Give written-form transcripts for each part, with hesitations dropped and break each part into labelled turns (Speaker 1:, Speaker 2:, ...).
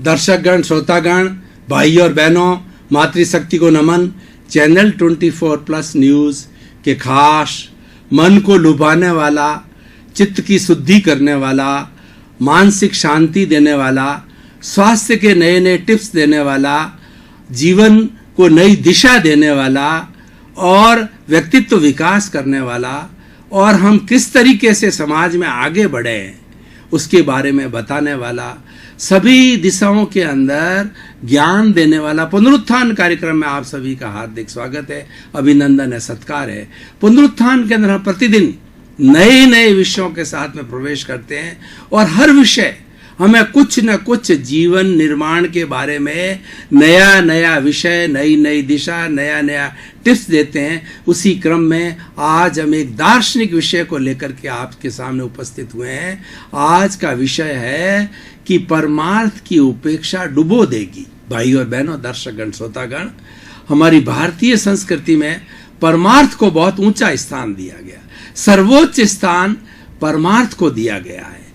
Speaker 1: दर्शकगण, श्रोतागण, भाई और बहनों, मातृशक्ति को नमन। चैनल 24+ न्यूज़ के खास, मन को लुभाने वाला, चित्त की शुद्धि करने वाला, मानसिक शांति देने वाला, स्वास्थ्य के नए नए टिप्स देने वाला, जीवन को नई दिशा देने वाला और व्यक्तित्व विकास करने वाला, और हम किस तरीके से समाज में आगे बढ़े हैं उसके बारे में बताने वाला, सभी दिशाओं के अंदर ज्ञान देने वाला पुनरुत्थान कार्यक्रम में आप सभी का हार्दिक स्वागत है, अभिनंदन है, सत्कार है। पुनरुत्थान के अंदर हम प्रतिदिन नए नए विषयों के साथ में प्रवेश करते हैं और हर विषय हमें कुछ न कुछ जीवन निर्माण के बारे में नया नया विषय, नई नई दिशा, नया नया टिप्स देते हैं। उसी क्रम में आज हम एक दार्शनिक विषय को लेकर के आपके सामने उपस्थित हुए हैं। आज का विषय है कि परमार्थ की उपेक्षा डुबो देगी। भाई और बहनों, दर्शकगण, श्रोतागण, हमारी भारतीय संस्कृति में परमार्थ को बहुत ऊंचा स्थान दिया गया, सर्वोच्च स्थान परमार्थ को दिया गया है।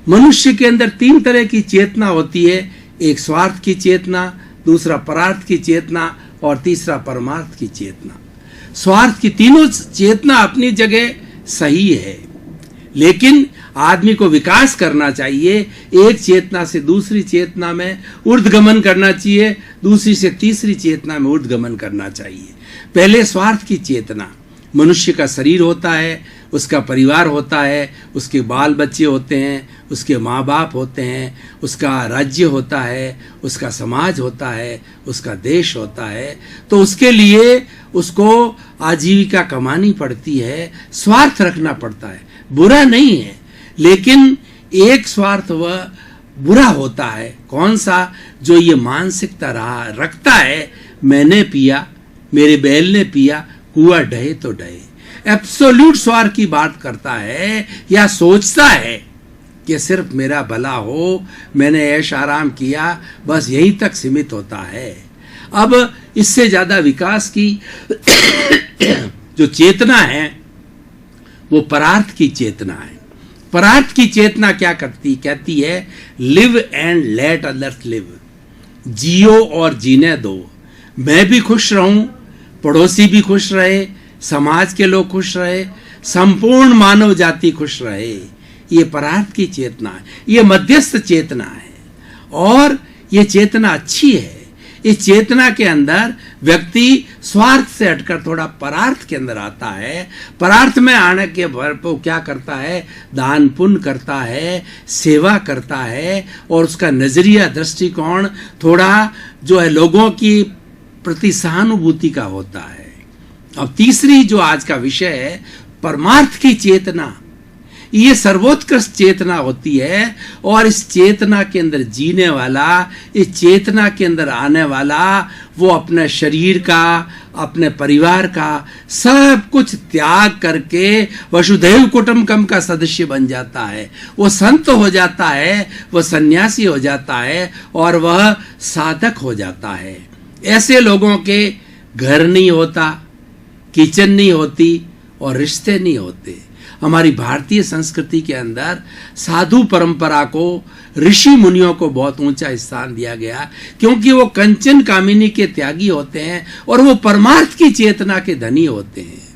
Speaker 1: मनुष्य के अंदर 3 तरह की चेतना होती है, एक स्वार्थ की चेतना, दूसरा परार्थ की चेतना और तीसरा परमार्थ की चेतना। स्वार्थ की तीनों चेतना अपनी जगह सही है, लेकिन आदमी को विकास करना चाहिए। एक चेतना से दूसरी चेतना में ऊर्ध्वगमन करना चाहिए, दूसरी से तीसरी चेतना में ऊर्ध्वगमन करना चाहिए। पहले स्वार्थ की चेतना, मनुष्य का शरीर होता है, उसका परिवार होता है, उसके बाल बच्चे होते हैं, उसके माँ बाप होते हैं, उसका राज्य होता है, उसका समाज होता है, उसका देश होता है। तो उसके लिए उसको आजीविका कमानी पड़ती है, स्वार्थ रखना पड़ता है। बुरा नहीं है, लेकिन एक स्वार्थ वह बुरा होता है। कौन सा? जो ये मानसिकता रखता है, मैंने पिया, मेरे बैल ने पिया, कुआं ढहे तो ढहे। एब्सोल्यूट स्वार्थ की बात करता है या सोचता है कि सिर्फ मेरा भला हो, मैंने ऐश आराम किया, बस यहीं तक सीमित होता है। अब इससे ज्यादा विकास की जो चेतना है वो परार्थ की चेतना है। परार्थ की चेतना क्या कहती है? Live and let others live. जियो और जीने दो। मैं भी खुश रहूं, पड़ोसी भी खुश रहे, समाज के लोग खुश रहे, संपूर्ण मानव जाति खुश रहे। ये परार्थ की चेतना है, ये मध्यस्थ चेतना है और ये चेतना अच्छी है। इस चेतना के अंदर व्यक्ति स्वार्थ से हटकर थोड़ा परार्थ के अंदर आता है। परार्थ में आने के बाद वो क्या करता है? दान पुण्य करता है, सेवा करता है और उसका नजरिया, दृष्टिकोण थोड़ा जो है लोगों की प्रति सहानुभूति का होता है। अब तीसरी जो आज का विषय है, परमार्थ की चेतना, ये सर्वोत्कृष्ट चेतना होती है और इस चेतना के अंदर जीने वाला, इस चेतना के अंदर आने वाला, वो अपने शरीर का, अपने परिवार का सब कुछ त्याग करके वसुधैव कुटुंबकम का सदस्य बन जाता है। वो संत हो जाता है, वह सन्यासी हो जाता है और वह साधक हो जाता है। ऐसे लोगों के घर नहीं होता, किचन नहीं होती और रिश्ते नहीं होते। हमारी भारतीय संस्कृति के अंदर साधु परंपरा को, ऋषि मुनियों को बहुत ऊंचा स्थान दिया गया, क्योंकि वो कंचन कामिनी के त्यागी होते हैं और वो परमार्थ की चेतना के धनी होते हैं।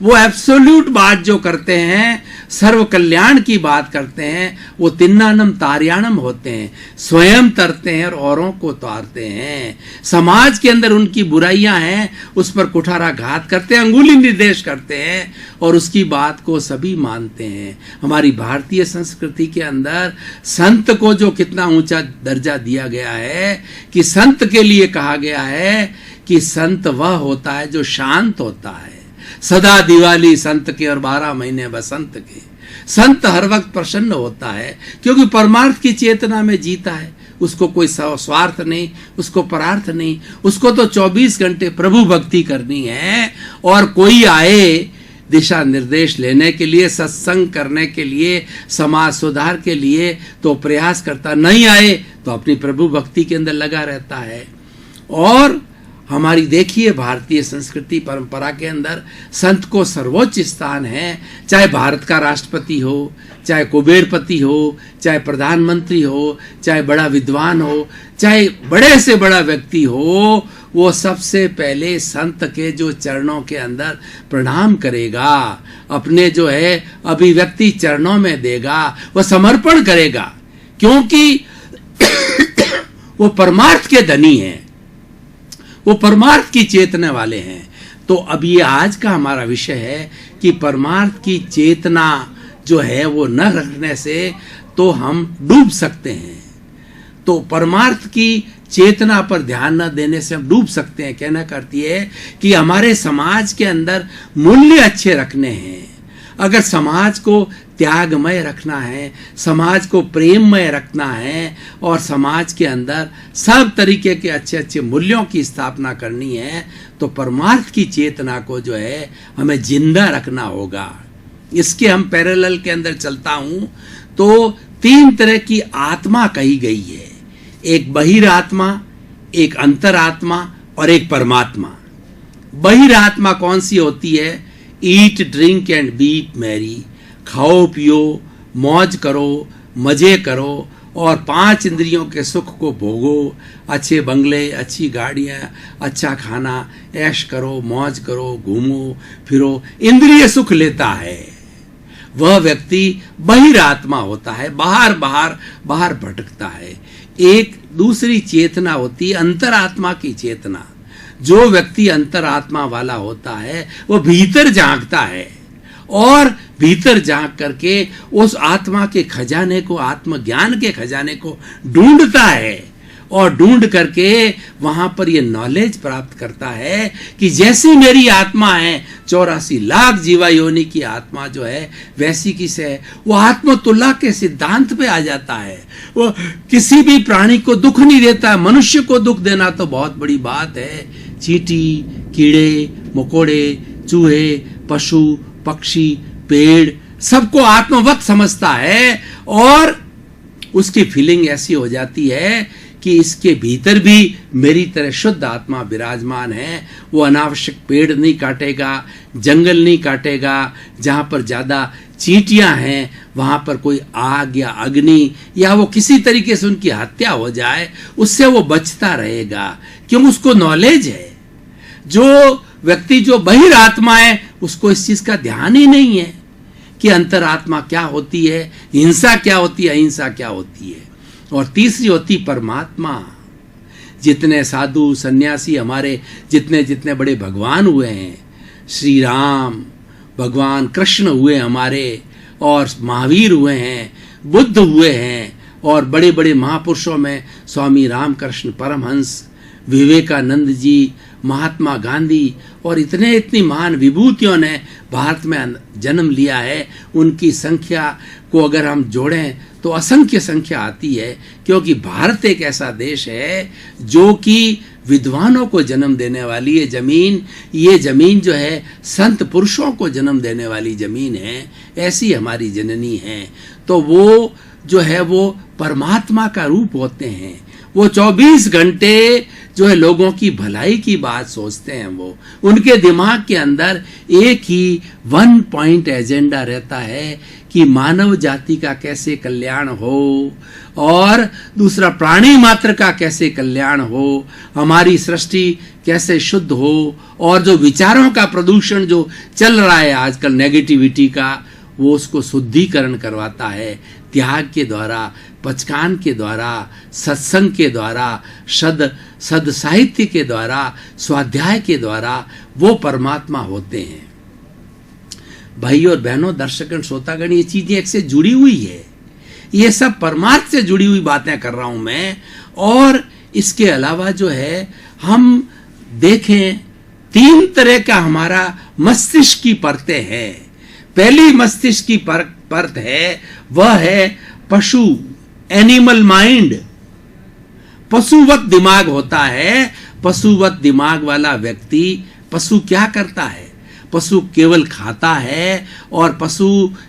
Speaker 1: वो एब्सोल्यूट बात जो करते हैं, सर्व कल्याण की बात करते हैं, वो तिन्नानम तार्याणम होते हैं, स्वयं तरते हैं और औरों को तारते हैं। समाज के अंदर उनकी बुराइयां हैं, उस पर कुठाराघात करते हैं, अंगुली निर्देश करते हैं और उसकी बात को सभी मानते हैं। हमारी भारतीय संस्कृति के अंदर संत को जो कितना ऊंचा दर्जा दिया गया है कि संत के लिए कहा गया है कि संत वह होता है जो शांत होता है। सदा दिवाली संत के और 12 महीने बसंत के। संत हर वक्त प्रसन्न होता है क्योंकि परमार्थ की चेतना में जीता है। उसको कोई स्वार्थ नहीं, उसको परार्थ नहीं, उसको तो 24 घंटे प्रभु भक्ति करनी है। और कोई आए दिशा निर्देश लेने के लिए, सत्संग करने के लिए, समाज सुधार के लिए तो प्रयास करता, नहीं आए तो अपनी प्रभु भक्ति के अंदर लगा रहता है। और हमारी देखिए भारतीय संस्कृति परंपरा के अंदर संत को सर्वोच्च स्थान है। चाहे भारत का राष्ट्रपति हो, चाहे कुबेरपति हो, चाहे प्रधानमंत्री हो, चाहे बड़ा विद्वान हो, चाहे बड़े से बड़ा व्यक्ति हो, वो सबसे पहले संत के जो चरणों के अंदर प्रणाम करेगा, अपने जो है अभिव्यक्ति चरणों में देगा, वह समर्पण करेगा, क्योंकि वो परमार्थ के धनी हैं, वो परमार्थ की चेतने वाले हैं। तो अब ये आज का हमारा विषय है कि परमार्थ की चेतना जो है वो न रखने से तो हम डूब सकते हैं। तो परमार्थ की चेतना पर ध्यान न देने से हम डूब सकते हैं। कहना करती है कि हमारे समाज के अंदर मूल्य अच्छे रखने हैं, अगर समाज को त्यागमय रखना है, समाज को प्रेममय रखना है और समाज के अंदर सब तरीके के अच्छे अच्छे मूल्यों की स्थापना करनी है, तो परमार्थ की चेतना को जो है हमें जिंदा रखना होगा। इसके हम पैरेलल के अंदर चलता हूं तो 3 तरह की आत्मा कही गई है, एक बहिरात्मा, एक अंतरात्मा और एक परमात्मा। बहिरात्मा कौन सी होती है? Eat drink and B Mary, खाओ पियो मौज करो मजे करो और 5 इंद्रियों के सुख को भोगो, अच्छे बंगले, अच्छी गाड़ियां, अच्छा खाना, ऐश करो, मौज करो, घूमो फिरो, इंद्रिय सुख लेता है। वह व्यक्ति बहिरात्मा होता है, बाहर भटकता है। एक दूसरी चेतना होती है अंतरात्मा की चेतना। जो व्यक्ति अंतरात्मा वाला होता है वो भीतर झांकता है और भीतर झांक करके उस आत्मा के खजाने को, आत्मज्ञान के खजाने को ढूंढता है और ढूंढ करके वहां पर ये नॉलेज प्राप्त करता है कि जैसी मेरी आत्मा है, 84 लाख जीवा योनि की आत्मा जो है वैसी की से है। वो आत्मतुल्ला के सिद्धांत पे आ जाता है। वो किसी भी प्राणी को दुख नहीं देता। मनुष्य को दुख देना तो बहुत बड़ी बात है। चींटी, कीड़े मकोड़े, चूहे, पशु पक्षी, पेड़, सबको आत्मवत समझता है और उसकी फीलिंग ऐसी हो जाती है कि इसके भीतर भी मेरी तरह शुद्ध आत्मा विराजमान है। वो अनावश्यक पेड़ नहीं काटेगा, जंगल नहीं काटेगा, जहां पर ज्यादा चींटियां हैं वहां पर कोई आग या अग्नि या वो किसी तरीके से उनकी हत्या हो जाए उससे वो बचता रहेगा, क्यों? उसको नॉलेज है। जो व्यक्ति जो बहिरात्मा है उसको इस चीज का ध्यान ही नहीं है कि अंतरात्मा क्या होती है, हिंसा क्या होती है, अहिंसा क्या होती है। और तीसरी होती परमात्मा। जितने साधु सन्यासी हमारे जितने जितने बड़े भगवान हुए हैं, श्री राम भगवान, कृष्ण हुए हमारे, और महावीर हुए हैं, बुद्ध हुए हैं, और बड़े बड़े महापुरुषों में स्वामी रामकृष्ण परमहंस, विवेकानंद जी, महात्मा गांधी और इतनी महान विभूतियों ने भारत में जन्म लिया है। उनकी संख्या को अगर हम जोड़ें तो असंख्य संख्या आती है, क्योंकि भारत एक ऐसा देश है जो कि विद्वानों को जन्म देने वाली है जमीन। ये जमीन जो है संत पुरुषों को जन्म देने वाली जमीन है, ऐसी हमारी जननी है। तो वो जो है वो परमात्मा का रूप होते हैं। वो 24 घंटे जो है लोगों की भलाई की बात सोचते हैं। वो उनके दिमाग के अंदर एक ही 1 पॉइंट एजेंडा रहता है कि मानव जाति का कैसे कल्याण हो और दूसरा प्राणी मात्र का कैसे कल्याण हो, हमारी सृष्टि कैसे शुद्ध हो, और जो विचारों का प्रदूषण जो चल रहा है आजकल नेगेटिविटी का, वो उसको शुद्धिकरण करवाता है त्याग के द्वारा, पचकान के द्वारा, सत्संग के द्वारा, सद साहित्य के द्वारा, स्वाध्याय के द्वारा। वो परमात्मा होते हैं। भाई और बहनों, दर्शकगण, श्रोतागण, ये चीजें एक से जुड़ी हुई है। ये सब परमार्थ से जुड़ी हुई बातें कर रहा हूं मैं। और इसके अलावा जो है हम देखें 3 तरह का हमारा मस्तिष्क की परतें हैं। पहली मस्तिष्क की परत है वह है पशु, एनिमल माइंड। पशुवत दिमाग होता है। पशुवत दिमाग वाला व्यक्ति, पशु क्या करता है? पशु केवल खाता है। और पशु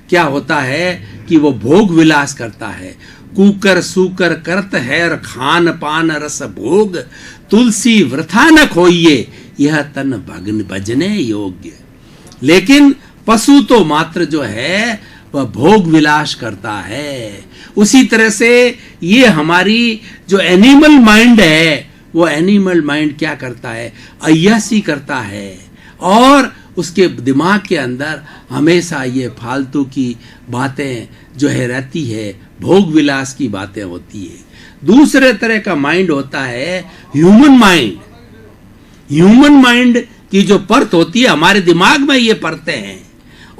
Speaker 1: क्या होता है कि वो भोग विलास करता है। कुकर सूकर करत है और खान पान रस भोग। तुलसी वृथा न खोइए, यह तन भगन भजने योग्य। लेकिन पशु तो मात्र जो है वह भोग विलास करता है। उसी तरह से ये हमारी जो एनिमल माइंड है, वो एनिमल माइंड क्या करता है, अय्यासी करता है और उसके दिमाग के अंदर हमेशा ये फालतू की बातें जो है रहती है, भोग विलास की बातें होती है। दूसरे तरह का माइंड होता है ह्यूमन माइंड। ह्यूमन माइंड की जो परत होती है, हमारे दिमाग में ये परतें हैं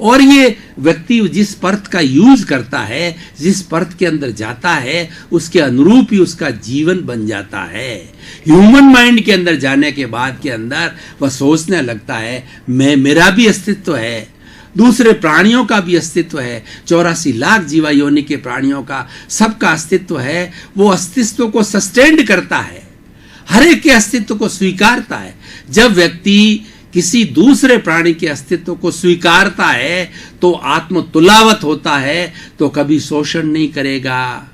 Speaker 1: और ये व्यक्ति जिस परत का यूज करता है, जिस परत के अंदर जाता है, उसके अनुरूप ही उसका जीवन बन जाता है। ह्यूमन माइंड के अंदर जाने के बाद के अंदर वह सोचने लगता है मेरा भी अस्तित्व है, दूसरे प्राणियों का भी अस्तित्व है, 84 लाख जीवा योनि के प्राणियों का सबका अस्तित्व है। वो अस्तित्व को सस्टेंड करता है, हर एक के अस्तित्व को स्वीकारता है। जब व्यक्ति किसी दूसरे प्राणी के अस्तित्व को स्वीकारता है तो आत्म तुलावत होता है, तो कभी शोषण नहीं करेगा,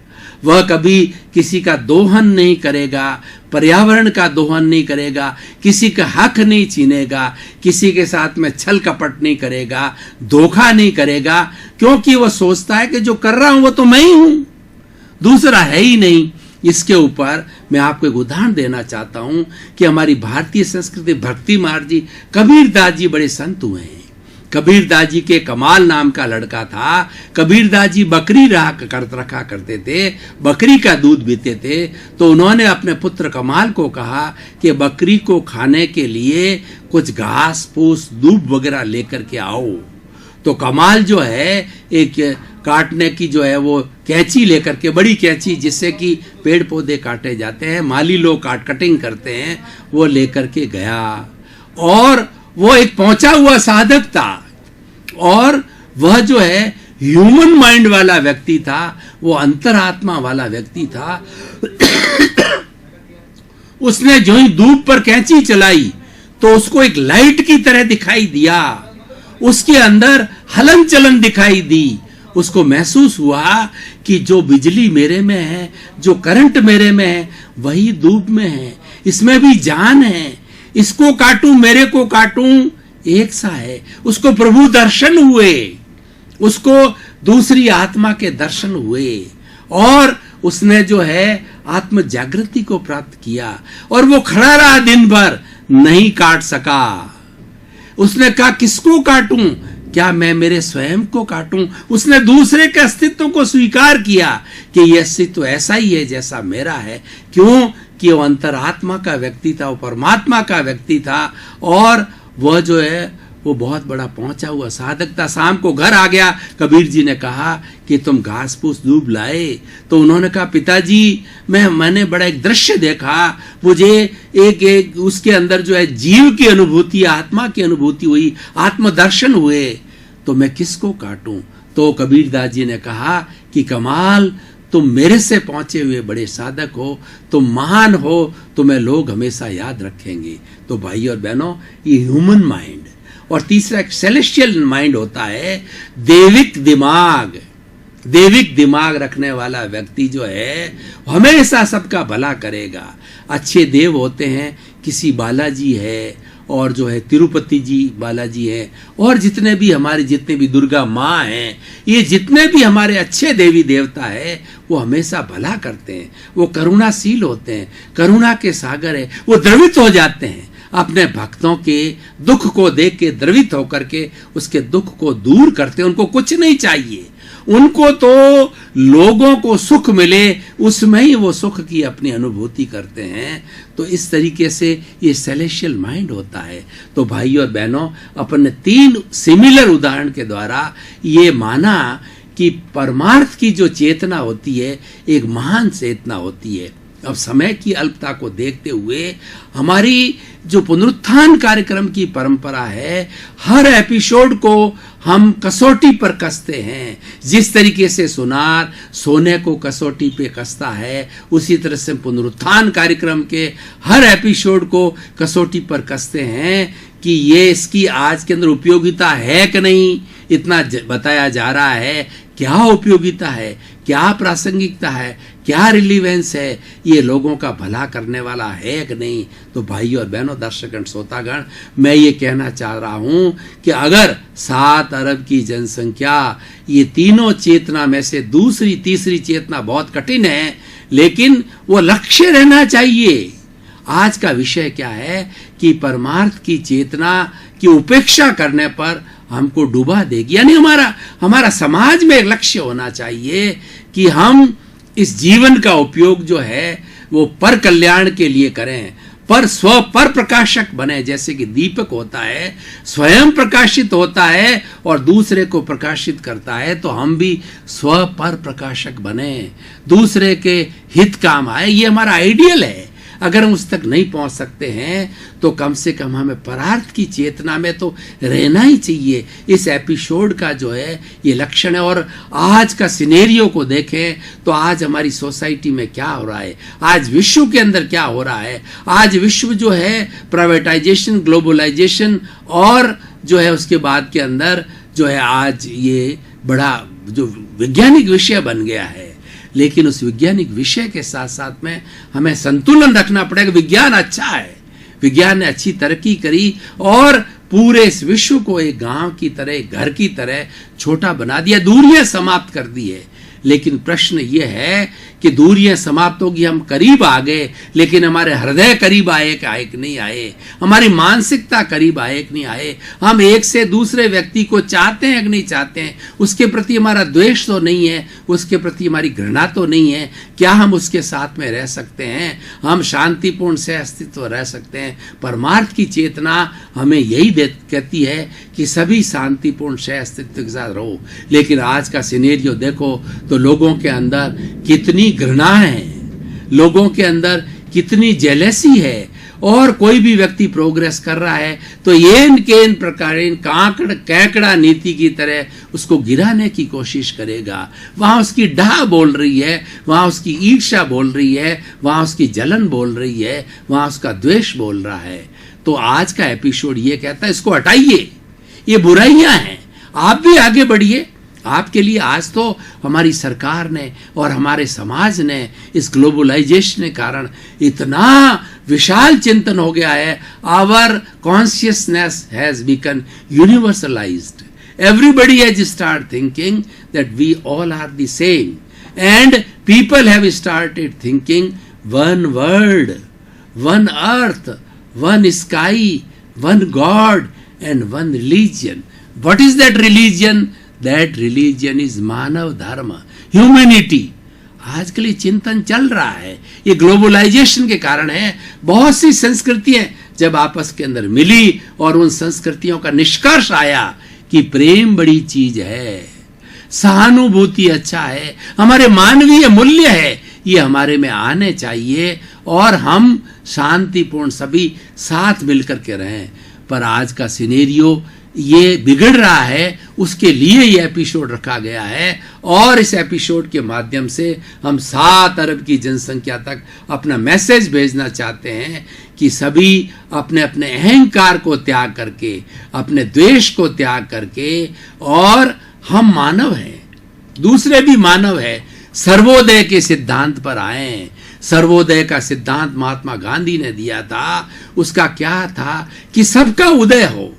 Speaker 1: वह कभी किसी का दोहन नहीं करेगा, पर्यावरण का दोहन नहीं करेगा, किसी का हक नहीं छीनेगा, किसी के साथ में छल कपट नहीं करेगा, धोखा नहीं करेगा, क्योंकि वह सोचता है कि जो कर रहा हूं वो तो मैं ही हूं, दूसरा है ही नहीं। इसके ऊपर मैं आपको एक उदाहरण देना चाहता हूं कि हमारी भारतीय संस्कृति, भक्ति मार्ग जी, कबीरदास जी बड़े संत हुए हैं। कबीरदास जी के कमाल नाम का लड़का था। कबीरदास जी बकरी रखा करते थे, बकरी का दूध पीते थे। तो उन्होंने अपने पुत्र कमाल को कहा कि बकरी को खाने के लिए कुछ घास फूस दूब वगैरह लेकर के आओ। तो कमाल जो है एक काटने की जो है वो कैंची लेकर के, बड़ी कैंची जिससे कि पेड़ पौधे काटे जाते हैं, माली लोग कटिंग करते हैं, वो लेकर के गया। और वो एक पहुंचा हुआ साधक था और वह जो है ह्यूमन माइंड वाला व्यक्ति था, वो अंतरात्मा वाला व्यक्ति था। उसने जो ही धूप पर कैंची चलाई तो उसको एक लाइट की तरह दिखाई दिया, उसके अंदर हलन चलन दिखाई दी। उसको महसूस हुआ कि जो बिजली मेरे में है, जो करंट मेरे में है, वही धूप में है, इसमें भी जान है, इसको काटूं मेरे को काटूं एक सा है। उसको प्रभु दर्शन हुए, उसको दूसरी आत्मा के दर्शन हुए और उसने जो है आत्म जागृति को प्राप्त किया। और वो खड़ा रहा दिन भर, नहीं काट सका। उसने कहा किसको काटूं, क्या मैं मेरे स्वयं को काटूं? उसने दूसरे के अस्तित्व को स्वीकार किया कि यह अस्तित्व ऐसा ही है जैसा मेरा है। क्यों कि वो अंतरात्मा का व्यक्ति था, वो परमात्मा का व्यक्ति था और वह जो है वो बहुत बड़ा पहुंचा हुआ साधक था। शाम को घर आ गया, कबीर जी ने कहा कि तुम घास फूस दूब लाए? तो उन्होंने कहा पिताजी मैंने बड़ा एक दृश्य देखा, मुझे एक उसके अंदर जो है जीव की अनुभूति, आत्मा की अनुभूति हुई, आत्मदर्शन हुए, तो मैं किसको काटूं? तो कबीरदास जी ने कहा कि कमाल, तुम मेरे से पहुंचे हुए बड़े साधक हो, तुम महान हो, तुम्हें लोग हमेशा याद रखेंगे। तो भाई और बहनों, ये ह्यूमन माइंड। और तीसरा एक सेलेस्टियल माइंड होता है, देविक दिमाग। देविक दिमाग रखने वाला व्यक्ति जो है हमेशा सबका भला करेगा। अच्छे देव होते हैं, किसी बालाजी है और जो है तिरुपति जी बालाजी है और जितने भी हमारे जितने भी दुर्गा माँ हैं, ये जितने भी हमारे अच्छे देवी देवता है, वो हमेशा भला करते हैं, वो करुणाशील होते हैं, करुणा के सागर है। वो द्रवित हो जाते हैं, अपने भक्तों के दुख को देख के द्रवित होकर के उसके दुख को दूर करते हैं। उनको कुछ नहीं चाहिए, उनको तो लोगों को सुख मिले, उसमें ही वो सुख की अपनी अनुभूति करते हैं। तो इस तरीके से ये सेलेशियल माइंड होता है। तो भाई और बहनों, अपन 3 सिमिलर उदाहरण के द्वारा ये माना कि परमार्थ की जो चेतना होती है एक महान चेतना होती है। अब समय की अल्पता को देखते हुए हमारी जो पुनरुत्थान कार्यक्रम की परंपरा है, हर एपिसोड को हम कसौटी पर कसते हैं। जिस तरीके से सुनार सोने को कसौटी पे कसता है, उसी तरह से पुनरुत्थान कार्यक्रम के हर एपिसोड को कसौटी पर कसते हैं कि ये इसकी आज के अंदर उपयोगिता है कि नहीं। इतना बताया जा रहा है, क्या उपयोगिता है, क्या प्रासंगिकता है, क्या रिलीवेंस है, ये लोगों का भला करने वाला है कि नहीं। तो भाई और बहनों, दर्शकगण, श्रोतागण, मैं ये कहना चाह रहा हूं कि अगर 7 अरब की जनसंख्या, ये तीनों चेतना में से दूसरी तीसरी चेतना बहुत कठिन है, लेकिन वो लक्ष्य रहना चाहिए। आज का विषय क्या है कि परमार्थ की चेतना की उपेक्षा करने पर हमको डुबा देगी। यानी हमारा समाज में एक लक्ष्य होना चाहिए कि हम इस जीवन का उपयोग जो है वो पर कल्याण के लिए करें, पर प्रकाशक बने। जैसे कि दीपक होता है, स्वयं प्रकाशित होता है और दूसरे को प्रकाशित करता है, तो हम भी पर प्रकाशक बने, दूसरे के हित काम आए। ये हमारा आइडियल है। अगर हम उस तक नहीं पहुंच सकते हैं तो कम से कम हमें परार्थ की चेतना में तो रहना ही चाहिए। इस एपिसोड का जो है ये लक्षण है। और आज का सिनेरियो को देखें तो आज हमारी सोसाइटी में क्या हो रहा है, आज विश्व के अंदर क्या हो रहा है। आज विश्व जो है प्राइवेटाइजेशन, ग्लोबलाइजेशन और जो है उसके बाद के अंदर जो है आज ये बड़ा जो वैज्ञानिक विषय बन गया है। लेकिन उस वैज्ञानिक विषय के साथ साथ में हमें संतुलन रखना पड़ेगा। विज्ञान अच्छा है, विज्ञान ने अच्छी तरक्की करी और पूरे इस विश्व को एक गांव की तरह, घर की तरह छोटा बना दिया, दूरियां समाप्त कर दी है। लेकिन प्रश्न यह है कि दूरियां समाप्त होगी, हम करीब आ गए, लेकिन हमारे हृदय करीब आए कि नहीं आए, हमारी मानसिकता करीब आए कि नहीं आए, हम एक से दूसरे व्यक्ति को चाहते हैं कि नहीं चाहते हैं, उसके प्रति हमारा द्वेष तो नहीं है, उसके प्रति हमारी घृणा तो नहीं है, क्या हम उसके साथ में रह सकते हैं, हम शांतिपूर्ण से अस्तित्व रह सकते हैं। परमार्थ की चेतना हमें यही कहती है कि सभी शांतिपूर्ण से अस्तित्व के साथ रहो। लेकिन आज का सिनेरियो देखो तो लोगों के अंदर कितनी घृणा है, लोगों के अंदर कितनी जेलेसी है, और कोई भी व्यक्ति प्रोग्रेस कर रहा है तो इन प्रकार कांकड़ कैकड़ा नीति की तरह उसको गिराने की कोशिश करेगा। वहां उसकी डाह बोल रही है, वहां उसकी ईर्ष्या बोल रही है, वहां उसकी जलन बोल रही है, वहां उसका द्वेष बोल रहा है। तो आज का एपिसोड ये कहता है इसको हटाइए, ये बुराइयां हैं, आप भी आगे बढ़िए। आपके लिए आज तो हमारी सरकार ने और हमारे समाज ने इस ग्लोबलाइजेशन के कारण इतना विशाल चिंतन हो गया है। Our consciousness has become universalized. Everybody has start thinking that we all are the same and people have started thinking one world, one earth, one sky, one god and one religion. What is that religion? That religion is मानव धर्म, humanity. आजकल ये चिंतन चल रहा है, ये globalisation के कारण है। बहुत सी संस्कृतियां जब आपस के अंदर मिली और उन संस्कृतियों का निष्कर्ष आया कि प्रेम बड़ी चीज है, सहानुभूति अच्छा है, हमारे मानवीय मूल्य है, ये हमारे में आने चाहिए और हम शांतिपूर्ण सभी साथ मिलकर के रहें। पर आज का सिनेरियो ये बिगड़ रहा है, उसके लिए ये एपिसोड रखा गया है। और इस एपिसोड के माध्यम से हम 7 अरब की जनसंख्या तक अपना मैसेज भेजना चाहते हैं कि सभी अपने अपने अहंकार को त्याग करके, अपने द्वेष को त्याग करके, और हम मानव हैं, दूसरे भी मानव है, सर्वोदय के सिद्धांत पर आए। सर्वोदय का सिद्धांत महात्मा गांधी ने दिया था। उसका क्या था कि सबका उदय हो।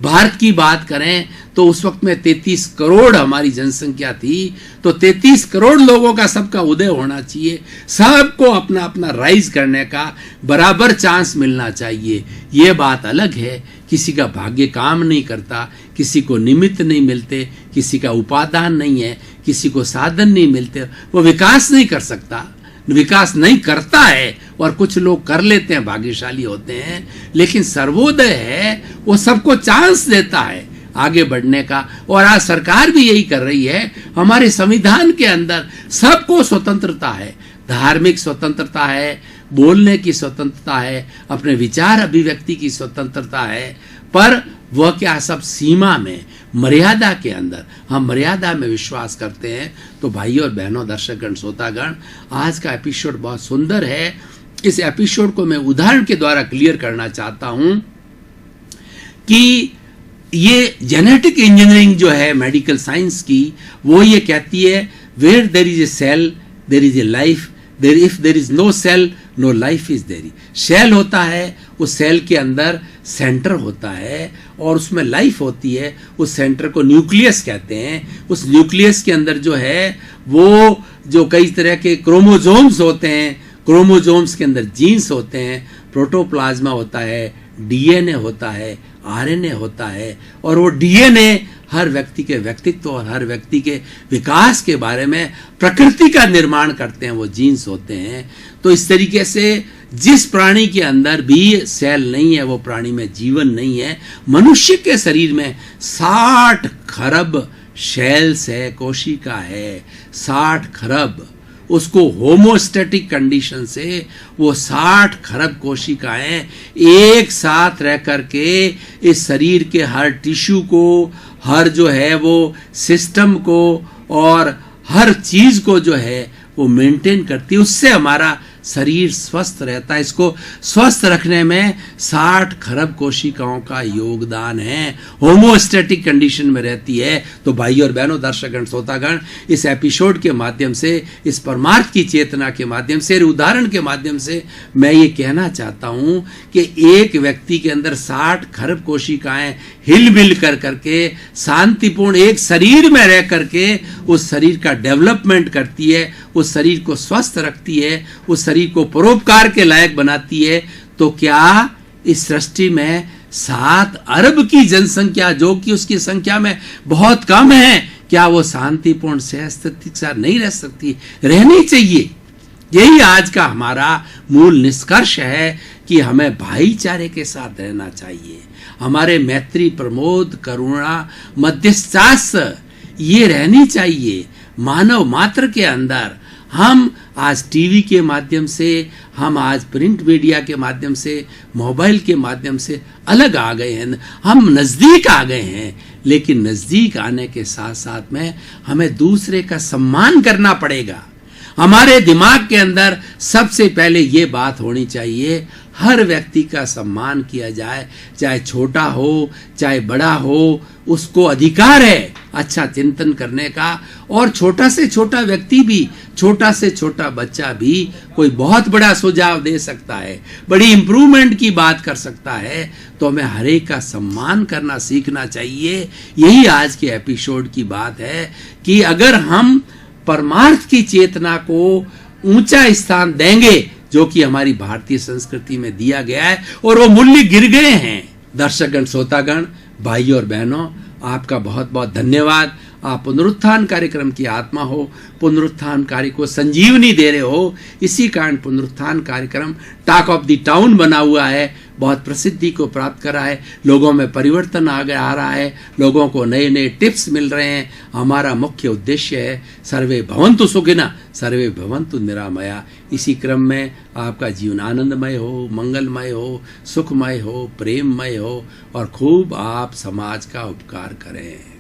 Speaker 1: भारत की बात करें तो उस वक्त में 33 करोड़ हमारी जनसंख्या थी, तो 33 करोड़ लोगों का सबका उदय होना चाहिए, सबको अपना अपना राइज करने का बराबर चांस मिलना चाहिए। ये बात अलग है, किसी का भाग्य काम नहीं करता, किसी को निमित्त नहीं मिलते, किसी का उपादान नहीं है, किसी को साधन नहीं मिलते, वो विकास नहीं कर सकता, विकास नहीं करता है। और कुछ लोग कर लेते हैं, भाग्यशाली होते हैं। लेकिन सर्वोदय है, वो सबको चांस देता है आगे बढ़ने का। और आज सरकार भी यही कर रही है। हमारे संविधान के अंदर सबको स्वतंत्रता है, धार्मिक स्वतंत्रता है, बोलने की स्वतंत्रता है, अपने विचार अभिव्यक्ति की स्वतंत्रता है, पर वह क्या सब सीमा में, मर्यादा के अंदर। हम मर्यादा में विश्वास करते हैं। तो भाइयों और बहनों, दर्शकगण, श्रोतागण, आज का एपिसोड बहुत सुंदर है। इस एपिसोड को मैं उदाहरण के द्वारा क्लियर करना चाहता हूं कि ये जेनेटिक इंजीनियरिंग जो है मेडिकल साइंस की, वो ये कहती है where there is a cell there is a life, there if there is no cell no life is there. Cell होता है, उस सेल के अंदर सेंटर होता है और उसमें लाइफ होती है। उस सेंटर को न्यूक्लियस कहते हैं। उस न्यूक्लियस के अंदर जो है वो जो कई तरह के क्रोमोजोम्स होते हैं, क्रोमोजोम्स के अंदर जीन्स होते हैं, प्रोटोप्लाज्मा होता है, डीएनए होता है, आरएनए होता है, और वो डीएनए हर व्यक्ति के व्यक्तित्व और हर व्यक्ति के विकास के बारे में प्रकृति का निर्माण करते हैं, वो जीन्स होते हैं। तो इस तरीके से जिस प्राणी के अंदर भी सेल नहीं है वो प्राणी में जीवन नहीं है। मनुष्य के शरीर में 60 खरब सेल्स है, कोशिका है, 60 खरब। उसको होमोस्टैटिक कंडीशन से वो 60 खरब कोशिकाएं एक साथ रह करके इस शरीर के हर टिश्यू को, हर जो है वो सिस्टम को और हर चीज को जो है वो मेंटेन करती है। उससे हमारा शरीर स्वस्थ रहता है। इसको स्वस्थ रखने में 60 खरब कोशिकाओं का योगदान है, होमोस्टैटिक कंडीशन में रहती है। तो भाई और बहनों, दर्शकगण, श्रोतागण, इस एपिसोड के माध्यम से, इस परमार्थ की चेतना के माध्यम से, उदाहरण के माध्यम से मैं ये कहना चाहता हूं कि एक व्यक्ति के अंदर 60 खरब कोशिकाएं हिलमिल कर करके शांतिपूर्ण एक शरीर में रह करके उस शरीर का डेवलपमेंट करती है, उस शरीर को स्वस्थ रखती है, उस शरीर को परोपकार के लायक बनाती है। तो क्या इस सृष्टि में 7 अरब की जनसंख्या, जो कि उसकी संख्या में बहुत कम है, क्या वो शांतिपूर्ण सहस्थिति के साथ नहीं रह सकती? रहनी चाहिए। यही आज का हमारा मूल निष्कर्ष है कि हमें भाईचारे के साथ रहना चाहिए। हमारे मैत्री, प्रमोद, करुणा, मध्यस्थास्य ये रहनी चाहिए मानव मात्र के अंदर। हम आज टीवी के माध्यम से, हम आज प्रिंट मीडिया के माध्यम से, मोबाइल के माध्यम से अलग आ गए हैं, हम नजदीक आ गए हैं। लेकिन नजदीक आने के साथ साथ में हमें दूसरे का सम्मान करना पड़ेगा। हमारे दिमाग के अंदर सबसे पहले ये बात होनी चाहिए, हर व्यक्ति का सम्मान किया जाए, चाहे छोटा हो चाहे बड़ा हो, उसको अधिकार है अच्छा चिंतन करने का। और छोटा से छोटा व्यक्ति भी, छोटा से छोटा बच्चा भी कोई बहुत बड़ा सुझाव दे सकता है, बड़ी इंप्रूवमेंट की बात कर सकता है। तो हमें हर एक का सम्मान करना सीखना चाहिए। यही आज के एपिसोड की बात है कि अगर हम परमार्थ की चेतना को ऊंचा स्थान देंगे, जो कि हमारी भारतीय संस्कृति में दिया गया है, और वो मूल्य गिर गए हैं। दर्शकगण, श्रोतागण, भाई और बहनों, आपका बहुत बहुत धन्यवाद। आप पुनरुत्थान कार्यक्रम की आत्मा हो, पुनरुत्थान कार्य को संजीवनी दे रहे हो। इसी कारण पुनरुत्थान कार्यक्रम टॉक ऑफ द टाउन बना हुआ है, बहुत प्रसिद्धि को प्राप्त करा है, लोगों में परिवर्तन आ रहा है, लोगों को नए नए टिप्स मिल रहे हैं। हमारा मुख्य उद्देश्य है सर्वे भवन्तु सुखिनः सर्वे भवन्तु निरामया। इसी क्रम में आपका जीवन आनंदमय हो, मंगलमय हो, सुखमय हो, प्रेममय हो और खूब आप समाज का उपकार करें।